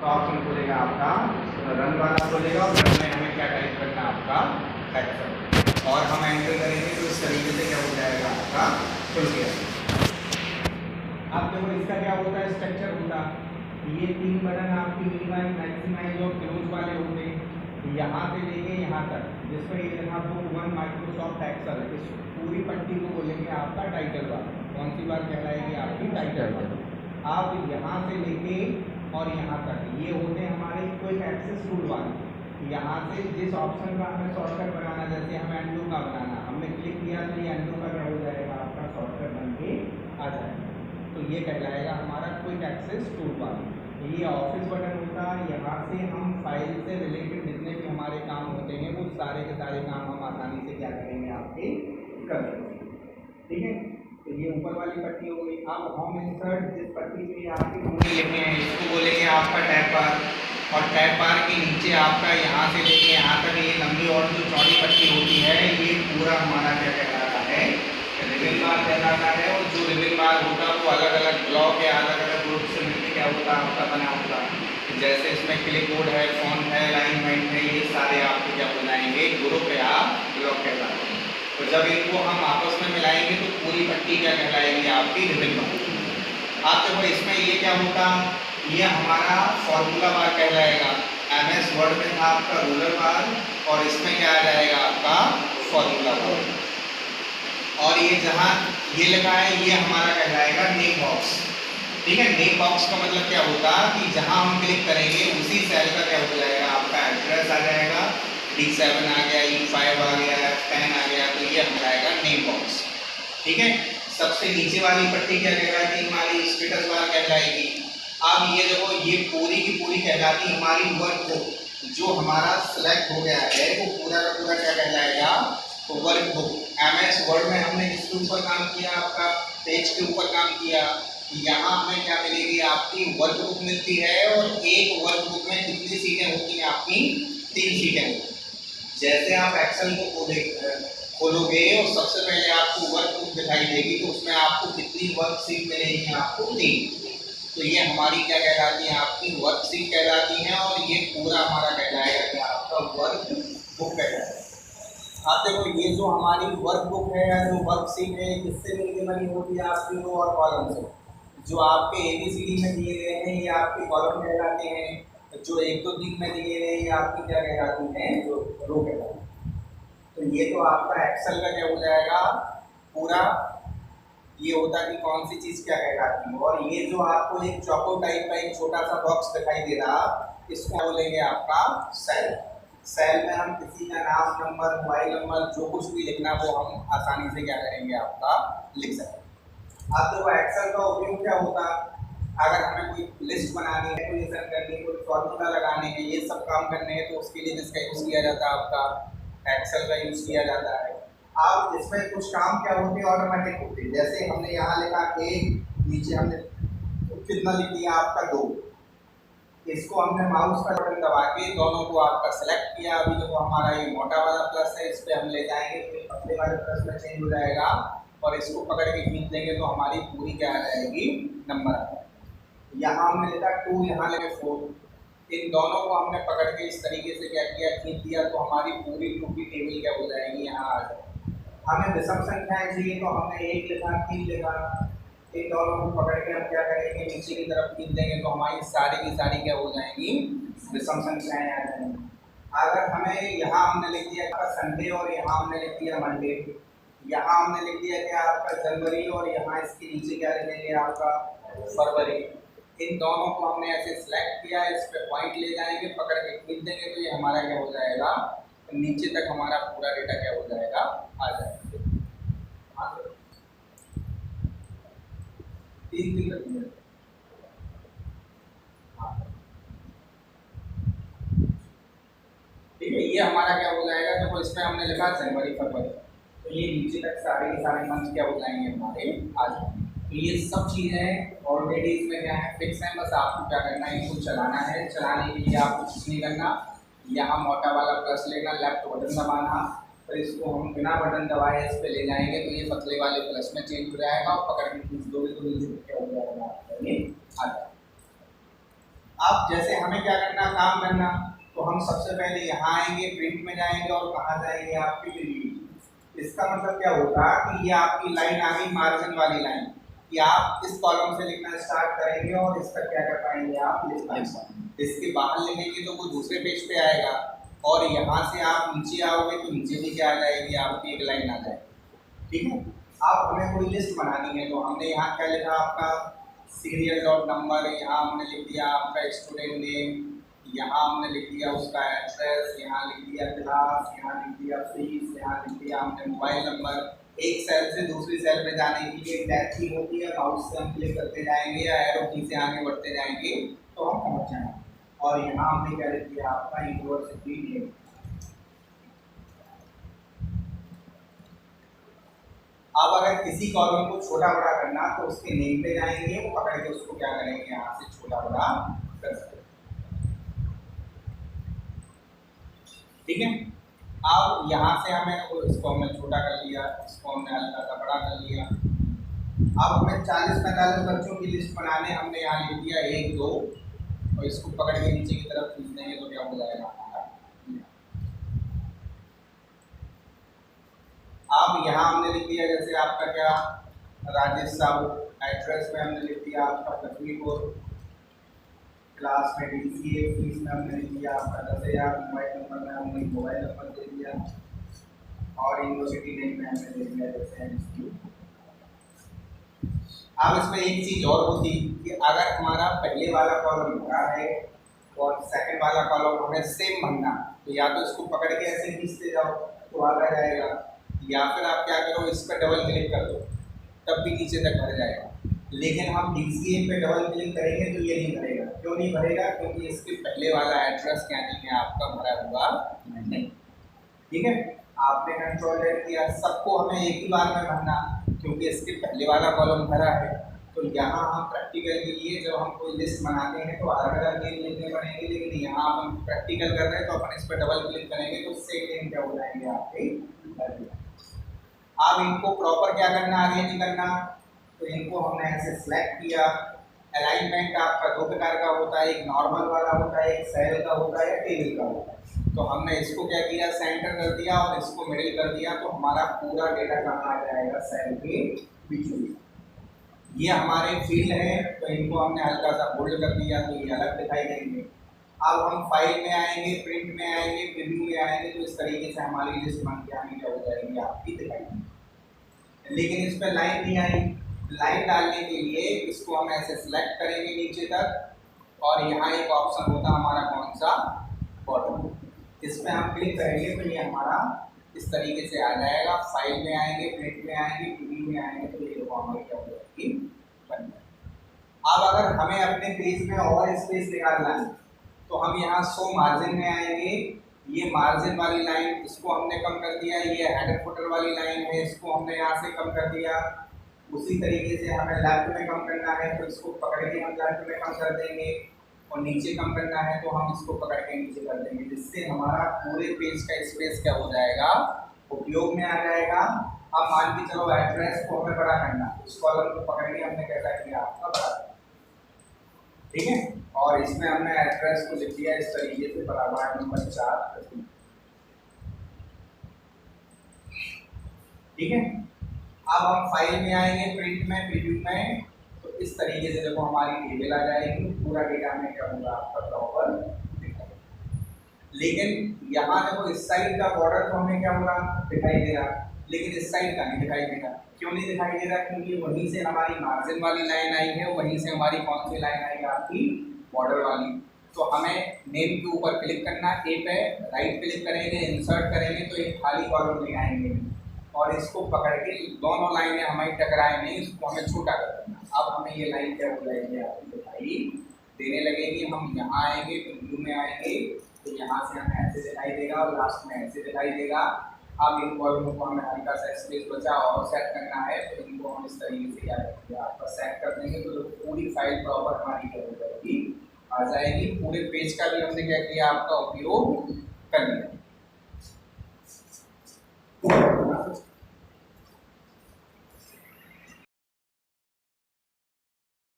तो ऑप्शन खुलेगा आपका रन वाला खुलेगा और रन में हमें क्या टाइप करना है आपका एक्सेल, और हम एंटर करेंगे तो इस तरीके से क्या हो जाएगा आपका खुल गया। अब देखो इसका क्या होता है स्ट्रक्चर होता, ये 3 बटन आपकी मिनिमाइज मैक्सिमाइज और क्लोज वाले होते हैं यहाँ से लेके यहाँ तक, जिसमें ये लिखा बुक 1 माइक्रोसॉफ्ट एक्सेल, इस पूरी पट्टी को बोलेंगे आपका टाइटल बार। कौन सी बार कहलाएगी आपकी टाइटल बार। अब यहाँ से लेके और यहाँ तक ये होते हैं हमारे क्विक एक्सेस टूल बार। यहाँ से जिस ऑप्शन का हमें शॉर्टकट बनाना, जैसे हमें एंडू का बनाना, हमने क्लिक किया तो ये एंडू का क्या हो जाएगा आपका शॉर्टकट बन के आ जाएगा, तो ये कहलाएगा हमारा क्विक एक्सेस टूल बार। ये ऑफिस बटन होता है, यहाँ से हम फाइल से रिलेटेड जितने भी हमारे काम होते हैं वो सारे के सारे काम हम आसानी से क्या करेंगे आपके कर देंगे, ठीक है। तो ये ऊपर वाली पट्टी हो गई। अब होम इंसर्ट जिस पट्टी पे आपकी कुंडली लिखे हैं इसको बोलेंगे आपका टैब बार, और टैब बार के नीचे आपका यहाँ से लेके यहाँ तक ये लंबी और जो चौड़ी पट्टी होती है ये पूरा हमारा क्या कहलाता है रिबन बार कहलाता है। और जो रिबन बार होता है वो अलग अलग ब्लॉक या अलग अलग ग्रुप से मिलकर क्या होता है आपका बना होता है। जैसे इसमें क्लिपबोर्ड है, फॉन्ट है, अलाइनमेंट है, ये सारे आपके क्या बनाएंगे ग्रुप या ब्लॉक कहलाते हैं। तो जब इनको हम आपस में मिलाएंगे तो पूरी पट्टी क्या कहलाएगी आपकी रिबन बार। आप देखो इसमें ये क्या होता, ये हमारा फॉर्मूला बार कहलाएगा। MS वर्ड में था आपका रूलर बार और इसमें क्या आ जाएगा आपका फॉर्मूला बार। और ये जहाँ ये लिखा है ये हमारा कहलाएगा नेम बॉक्स, ठीक है। नेम बॉक्स का मतलब क्या होता है कि जहाँ हम क्लिक करेंगे उसी सेल का क्या हो जाएगा आपका एड्रेस आ जाएगा। D7 आ गया, E5 आ गया, F10 आ गया, तो ये हमारा आएगा नेम बॉक्स, ठीक है। सबसे नीचे वाली पट्टी क्या कहलाती है हमारी स्टेटस बार कहलाएगी। अब ये देखो ये पूरी की पूरी कहलाती हमारी वर्क बुक। जो हमारा सिलेक्ट हो गया है वो पूरा का पूरा क्या कहलाएगा तो वर्क बुक। MS वर्ड में हमने इसके ऊपर काम किया, आपका पेज के ऊपर काम किया, यहाँ हमें क्या मिलेगी आपकी वर्क बुक मिलती है। और एक वर्क बुक में कितनी सीटें होती हैं आपकी 3 सीटें होती हैं। जैसे आप एक्सेल को खोलोगे और सबसे पहले आपको वर्क बुक दिखाई देगी तो उसमें आपको कितनी वर्क सीट मिलेगी आपको 3। तो ये हमारी क्या कहलाती है आपकी वर्क सीट कहलाती है और ये पूरा हमारा कहलाएगा कि आपका वर्क बुक कहलाएगा। आप देखो ये जो हमारी वर्क बुक है या जो वर्क सीट है किससे मिलकर बनी होती है आपकी रो और कॉलम से। जो आपके ABCD में दिए गए हैं ये आपके कॉलम कहलाते हैं, जो 1 2 3 में दिए गए ये आपकी क्या कहलाती हैं जो रो कहलाती है। तो ये तो आपका एक्सेल का क्या हो जाएगा पूरा ये होता है कि कौन सी चीज़ क्या कहलाती है। और ये जो आपको एक चौको टाइप का एक छोटा सा बॉक्स दिखाई दे रहा इसको बोलेंगे आपका सेल। सेल में हम किसी का नाम, नंबर, मोबाइल नंबर जो कुछ भी लिखना वो हम आसानी से क्या करेंगे आपका लिख सकते हैं। अब देखो एक्सेल का उपयोग क्या होता है, अगर हमें कोई लिस्ट बनानी है, कैलकुलेशन करनी है, कोई फॉर्मूला लगाने हैं, ये सब काम करने हैं तो उसके लिए किसका यूज़ किया जाता है आपका एक्सेल का यूज़ किया जाता है। अब इसमें कुछ काम क्या होते हैं ऑटोमेटिक होते हैं। जैसे हमने यहाँ लिखा 1, नीचे हमने कितना लिख दिया आपका 2, इसको हमने माउस का बटन दबा के दोनों को आपका सेलेक्ट किया। अभी देखो हमारा ये मोटा वाला प्लस है, इस पर हम ले जाएंगे तो ये पतले वाले प्लस में चेंज हो जाएगा और इसको पकड़ के खींच देंगे तो हमारी पूरी क्या आ जाएगी नंबर आ जाएगा। यहाँ हमने लिखा 2, यहाँ लिखे 4, इन दोनों को हमने पकड़ के इस तरीके से क्या किया खींच दिया तो हमारी पूरी की टेबल क्या हो जाएगी यहाँ आ जाएगी। हमें विषम संख्याएं चाहिए तो हमने 1 लिखा, 3 लिखा, इन दोनों को पकड़ के हम क्या करेंगे नीचे की तरफ खींच देंगे तो हमारी सारी की सारी क्या हो जाएंगी विषम संख्याएं आ जाएंगी। अगर हमें यहाँ हमने लिख दिया आपका संडे और यहाँ हमने लिख दिया मंडे, यहाँ हमने लिख दिया क्या आपका जनवरी और यहाँ इसके नीचे क्या लिखेंगे आपका फरवरी। इन दोनों को हमने ऐसे सिलेक्ट किया, इस पे पॉइंट ले जाएंगे, पकड़ के खींच देंगे तो ये हमारा क्या हो जाएगा नीचे तक हमारा पूरा डेटा क्या हो जाएगा आ जाएगा। ठीक है, ये हमारा क्या हो जाएगा देखो इसमें हमने लिखा जनवरी फरवरी तो ये नीचे तक सारे के सारे मंथ क्या हो जाएंगे हमारे आ जाएंगे। तो ये सब चीज़ें ऑलरेडी इसमें क्या है फिक्स है, बस आपको क्या करना है इनको चलाना है। चलाने के लिए आपको कुछ नहीं करना, यहाँ मोटा वाला प्लस लेना, लेफ्ट बटन दबाना, फिर इसको हम बिना बटन दबाए इस पे ले जाएंगे तो ये पतले वाले प्लस में चेंज हो जाएगा और पकड़ के खींच दोगे तो नीचे क्या हो जाएगा ये आ जाएगा। अब जैसे हमें क्या करना, काम करना, तो हम सबसे पहले यहाँ आएंगे, प्रिंट में जाएंगे और कहाँ जाएंगे, आपकी प्रीव्यू। इसका मतलब क्या होगा कि ये आपकी लाइन आ गई मार्जिन वाली लाइन, कि आप इस कॉलम से लिखना स्टार्ट करेंगे और इसका क्या कर पाएंगे, आप लिख पाएंगे। इसके बाहर लिखेंगे तो वो दूसरे पेज पे आएगा, और यहाँ से आप नीचे आओगे तो नीचे भी क्या आ जाएगी, आपकी एक लाइन आ जाएगी। ठीक है। अब हमें कोई लिस्ट बनानी है, तो हमने यहाँ क्या लिखा, आपका सीरियल डॉट नंबर, यहाँ हमने लिख दिया आपका स्टूडेंट नेम, यहाँ हमने लिख दिया उसका एड्रेस, यहाँ लिख दिया क्लास, यहाँ लिख दिया फीस, यहाँ लिख दिया हमने मोबाइल नंबर। एक सेल से दूसरी सेल में जाने के लिए टैब की होती है, माउस से हम क्लिक करते जाएंगे या एरो की से आगे बढ़ते जाएंगे तो हम पहुँच जाएंगे। और यहाँ हमने क्या लिख दिया, आपका यूनिवर्सिटी नेम। अब अगर किसी कॉलम को छोटा बड़ा करना तो उसके नेम पे जाएंगे, वो पकड़ के उसको क्या करेंगे, यहाँ से छोटा बड़ा कर सकते हैं। ठीक है। अब यहाँ से हमें इसको हमने छोटा कर लिया, इसको हमने हल्का सा बड़ा कर लिया। अब हमें 40-45 बच्चों की लिस्ट बनाने, हमने यहाँ लिख दिया 1 2, और इसको पकड़ के नीचे की तरफ खींच देंगे तो क्या हो जाएगा। अब यहाँ हमने लिख दिया जैसे आपका क्या, राजेश साहू, एड्रेस में हमने लिख दिया आपका लक्ष्मीपुर, क्लास में DCA, फीस में हमने लिख दिया आपका 10,000, मोबाइल नंबर में हमने मोबाइल नंबर दे दिया, और यूनिवर्सिटी नेम में हमने दे दिया जैसे MSQ। अब इसमें एक चीज़ और होती कि अगर हमारा पहले वाला कॉलम भरा है और सेकंड वाला कॉलम हमें सेम भरना, तो या तो इसको पकड़ के ऐसे खींचते जाओ तो आ जाएगा, या फिर आप क्या करो, इस पर डबल क्लिक कर दो तब भी नीचे तक भर जाएगा। लेकिन हम DCA पे डबल क्लिक करेंगे तो ये नहीं भरेगा। क्यों नहीं भरेगा? क्योंकि इसके पहले वाला एड्रेस क्या नहीं है, आपका भरा हुआ नहीं। ठीक है। आपने कंट्रोल Z किया, सबको हमें एक ही बार में भरना, क्योंकि इसके पहले वाला कॉलम भरा है। तो यहाँ हम प्रैक्टिकल के लिए जब हम कोई लिस्ट बनाते हैं तो अलग-अलग नेम लिखने पड़ेंगे, लेकिन यहाँ हम प्रैक्टिकल कर रहे हैं तो अपन इस पर डबल क्लिक करेंगे तो सेम नेम क्या हो जाएंगे आपके। अब इनको प्रॉपर क्या करना, आगे नहीं करना, तो इनको हमने ऐसे सिलेक्ट किया। अलाइनमेंट आपका 2 प्रकार का होता है, एक नॉर्मल वाला होता है, एक सेल का होता है, टेबल का होता है। तो हमने इसको क्या किया, सेंटर कर दिया और इसको मिडिल कर दिया, तो हमारा पूरा डेटा कहाँ आ जाएगा, सेल के बीच में। ये हमारे फील्ड है, तो इनको हमने हल्का सा बोल्ड कर दिया तो ये अलग दिखाई देंगे। अब हम फाइल में आएंगे, प्रिंट में आएंगे, प्रीव्यू में आएंगे, तो इस तरीके से हमारी लिस्ट बन के आगे क्या हो जाएगी, आपकी दिखाई देगी। लेकिन इस पर लाइन नहीं आई, लाइन डालने के लिए इसको हम ऐसे सिलेक्ट करेंगे नीचे तक, और यहाँ एक ऑप्शन होता है हमारा कौन सा, बॉटम। इस पर हम क्लिक करेंगे तो ये हमारा इस तरीके से आ जाएगा। फाइल में आएंगे, प्रिंट में आएंगे, प्रीव्यू में आएंगे, तो ये देखो हमारी क्या हो जाएगी, बन जाएगी। अब अगर हमें अपने पेज में और स्पेस निकालना है तो हम यहाँ शो मार्जिन में आएंगे। ये मार्जिन वाली लाइन, इसको हमने कम कर दिया। ये हेडर फुटर वाली लाइन है, इसको हमने यहाँ से कम कर दिया। उसी तरीके से हमें लेफ्ट में कम करना है तो इसको पकड़ के हम लेफ्ट में कम कर देंगे, और नीचे कम करना है तो हम इसको पकड़ के नीचे कर देंगे, जिससे हमारा पूरे पेज का स्पेस क्या हो जाएगा, उपयोग में आ जाएगा। अब मान के चलो एड्रेस को हमें बड़ा करना, उस कॉलम को पकड़ के हमने कैसा किया, आपका बड़ा। ठीक है। और इसमें हमने एड्रेस को लिख दिया इस तरीके से, बराबर नंबर 4। ठीक है। अब हम फाइल में आएंगे, प्रिंट में, प्रीव्यू में, तो इस तरीके से देखो हमारी टेबल आ जाएगी। पूरा डेटा में क्या होगा, आपका प्रॉपर दिखाई। लेकिन यहाँ देखो इस साइड का बॉर्डर तो हमें क्या होगा, दिखाई दे रहा, लेकिन इस साइड का नहीं दिखाई दे रहा। क्यों नहीं दिखाई दे रहा? क्योंकि वहीं से हमारी मार्जिन वाली लाइन आई है, वहीं से हमारी कौन सी लाइन आई है, आपकी बॉर्डर वाली। तो हमें नेम के ऊपर क्लिक करना, ए पे राइट क्लिक करेंगे, इंसर्ट करेंगे तो एक खाली कॉलम ले आएंगे, और इसको पकड़ के दोनों लाइनें हमें टकराए नहीं, इसको हमें छोटा कर देना। अब हमें ये लाइन क्या हो जाएगी, आपकी दिखाई देने लगेगी। हम यहाँ आएंगे, प्रीव्यू में आएंगे, तो यहाँ से हमें ऐसे दिखाई देगा और लास्ट में ऐसे दिखाई देगा। अब इन कॉलमों को हमें हल्का सा स्पेस बचा और सेट करना है, तो इनको हम इस तरीके से क्या करेंगे, आपका सेट कर देंगे, तो पूरी फाइल प्रॉपर हमारी क्या हो जाएगी, आ जाएगी। पूरे पेज का भी हमने क्या किया, आपका उपयोग कर लिया।